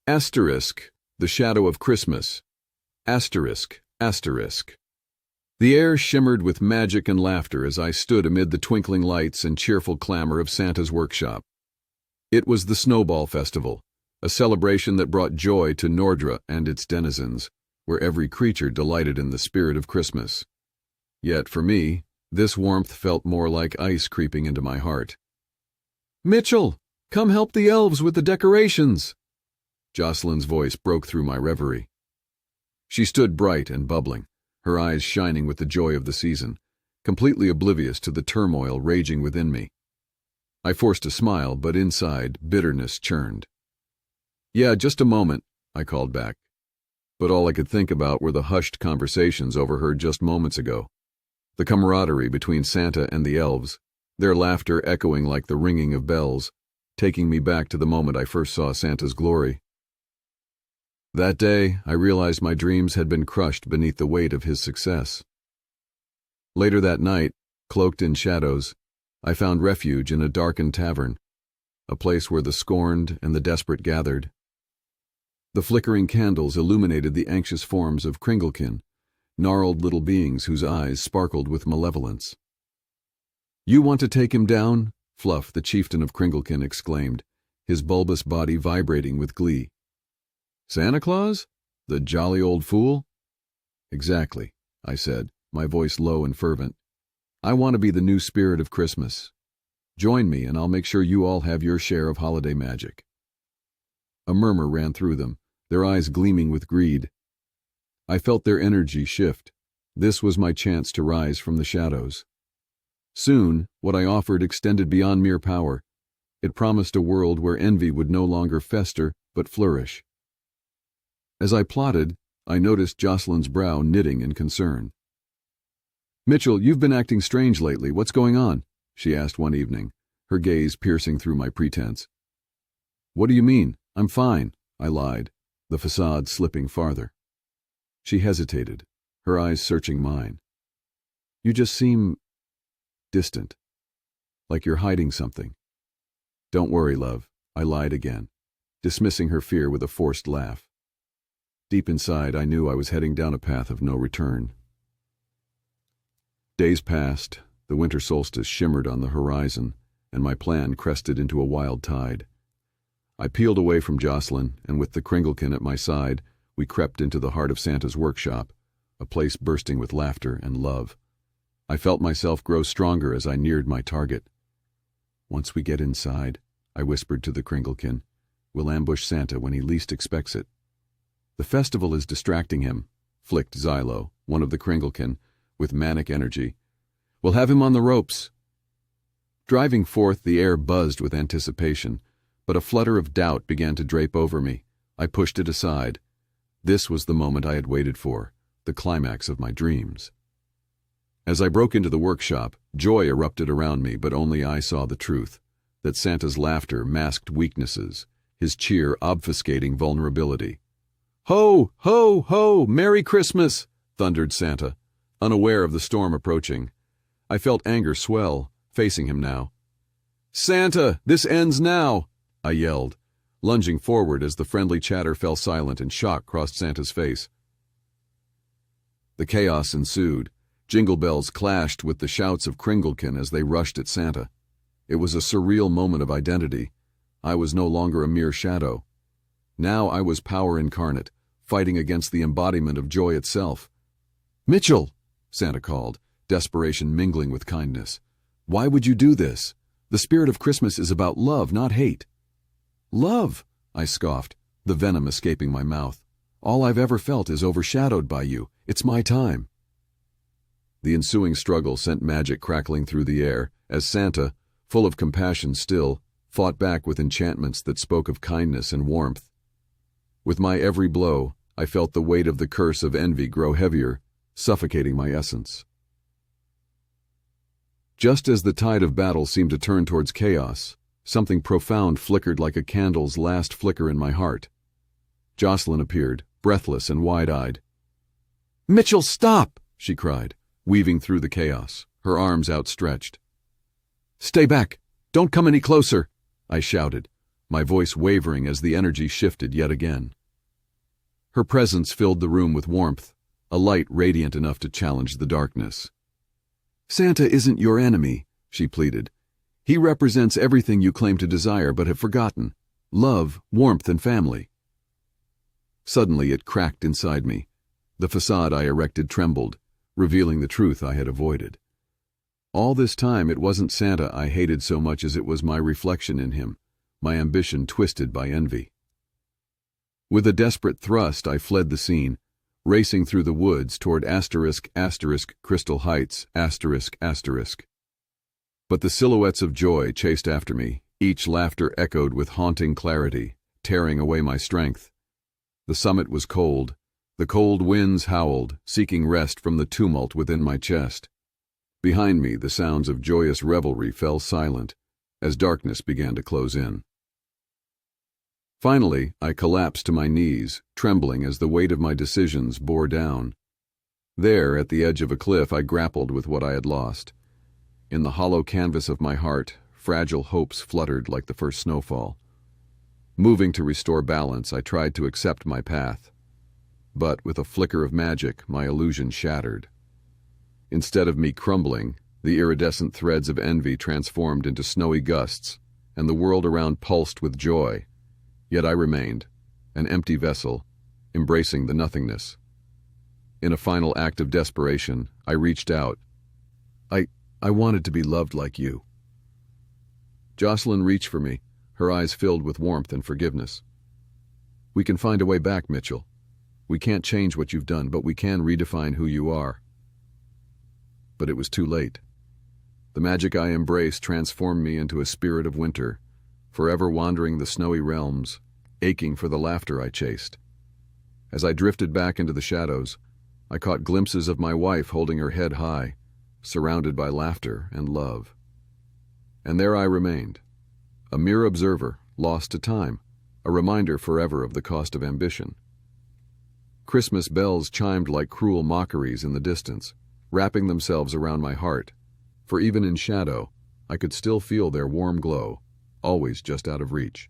Asterisk, the shadow of Christmas. Asterisk, asterisk. The air shimmered with magic and laughter as I stood amid the twinkling lights and cheerful clamor of Santa's workshop. It was the Snowball Festival, a celebration that brought joy to Nordra and its denizens, where every creature delighted in the spirit of Christmas. Yet for me, this warmth felt more like ice creeping into my heart. "Mitchell, come help the elves with the decorations!" Jocelyn's voice broke through my reverie. She stood bright and bubbling, her eyes shining with the joy of the season, completely oblivious to the turmoil raging within me. I forced a smile, but inside, bitterness churned. "Yeah, just a moment," I called back. But all I could think about were the hushed conversations overheard just moments ago. The camaraderie between Santa and the elves, their laughter echoing like the ringing of bells, taking me back to the moment I first saw Santa's glory. That day, I realized my dreams had been crushed beneath the weight of his success. Later that night, cloaked in shadows, I found refuge in a darkened tavern, a place where the scorned and the desperate gathered. The flickering candles illuminated the anxious forms of Kringlekin, gnarled little beings whose eyes sparkled with malevolence. "You want to take him down?" Fluff, the chieftain of Kringlekin, exclaimed, his bulbous body vibrating with glee. "Santa Claus? The jolly old fool?" "Exactly," I said, my voice low and fervent. "I want to be the new spirit of Christmas. Join me and I'll make sure you all have your share of holiday magic." A murmur ran through them, their eyes gleaming with greed. I felt their energy shift. This was my chance to rise from the shadows. Soon, what I offered extended beyond mere power. It promised a world where envy would no longer fester, but flourish. As I plotted, I noticed Jocelyn's brow knitting in concern. "Mitchell, you've been acting strange lately. What's going on?" she asked one evening, her gaze piercing through my pretense. "What do you mean? I'm fine," I lied, the facade slipping farther. She hesitated, her eyes searching mine. "You just seem distant, like you're hiding something." "Don't worry, love," I lied again, dismissing her fear with a forced laugh. Deep inside, I knew I was heading down a path of no return. Days passed, the winter solstice shimmered on the horizon, and my plan crested into a wild tide. I peeled away from Jocelyn, and with the Kringlekin at my side, we crept into the heart of Santa's workshop, a place bursting with laughter and love. I felt myself grow stronger as I neared my target. "Once we get inside," I whispered to the Kringlekin, "we'll ambush Santa when he least expects it." "The festival is distracting him," flicked Xylo, one of the Kringlekin, with manic energy. "We'll have him on the ropes." Driving forth, the air buzzed with anticipation, but a flutter of doubt began to drape over me. I pushed it aside. This was the moment I had waited for, the climax of my dreams. As I broke into the workshop, joy erupted around me, but only I saw the truth, that Santa's laughter masked weaknesses, his cheer obfuscating vulnerability. "Ho, ho, ho! Merry Christmas!" thundered Santa, unaware of the storm approaching. I felt anger swell, facing him now. "Santa, this ends now!" I yelled, lunging forward as the friendly chatter fell silent and shock crossed Santa's face. The chaos ensued. Jingle bells clashed with the shouts of Kringlekin as they rushed at Santa. It was a surreal moment of identity. I was no longer a mere shadow. Now I was power incarnate, fighting against the embodiment of joy itself. "Mitchell!" Santa called, desperation mingling with kindness. "Why would you do this? The spirit of Christmas is about love, not hate." "Love!" I scoffed, the venom escaping my mouth. "All I've ever felt is overshadowed by you. It's my time." The ensuing struggle sent magic crackling through the air, as Santa, full of compassion still, fought back with enchantments that spoke of kindness and warmth. With my every blow, I felt the weight of the curse of envy grow heavier, suffocating my essence. Just as the tide of battle seemed to turn towards chaos, something profound flickered like a candle's last flicker in my heart. Jocelyn appeared, breathless and wide-eyed. "Mitchell, stop!" she cried, weaving through the chaos, her arms outstretched. "Stay back! Don't come any closer!" I shouted, my voice wavering as the energy shifted yet again. Her presence filled the room with warmth, a light radiant enough to challenge the darkness. "Santa isn't your enemy," she pleaded. "He represents everything you claim to desire but have forgotten: love, warmth, and family." Suddenly it cracked inside me. The facade I erected trembled, revealing the truth I had avoided. All this time it wasn't Santa I hated so much as it was my reflection in him, my ambition twisted by envy. With a desperate thrust I fled the scene, racing through the woods toward Crystal Heights, But the silhouettes of joy chased after me, each laughter echoed with haunting clarity, tearing away my strength. The summit was cold. The cold winds howled, seeking rest from the tumult within my chest. Behind me, the sounds of joyous revelry fell silent as darkness began to close in. Finally, I collapsed to my knees, trembling as the weight of my decisions bore down. There, at the edge of a cliff, I grappled with what I had lost. In the hollow canvas of my heart, fragile hopes fluttered like the first snowfall. Moving to restore balance, I tried to accept my path. But with a flicker of magic, my illusion shattered. Instead of me crumbling, the iridescent threads of envy transformed into snowy gusts, and the world around pulsed with joy. Yet I remained, an empty vessel, embracing the nothingness. In a final act of desperation, I reached out. I wanted to be loved like you." Jocelyn reached for me, her eyes filled with warmth and forgiveness. "We can find a way back, Mitchell. We can't change what you've done, but we can redefine who you are." But it was too late. The magic I embraced transformed me into a spirit of winter, forever wandering the snowy realms, aching for the laughter I chased. As I drifted back into the shadows, I caught glimpses of my wife holding her head high, surrounded by laughter and love. And there I remained, a mere observer, lost to time, a reminder forever of the cost of ambition. Christmas bells chimed like cruel mockeries in the distance, wrapping themselves around my heart, for even in shadow, I could still feel their warm glow, always just out of reach.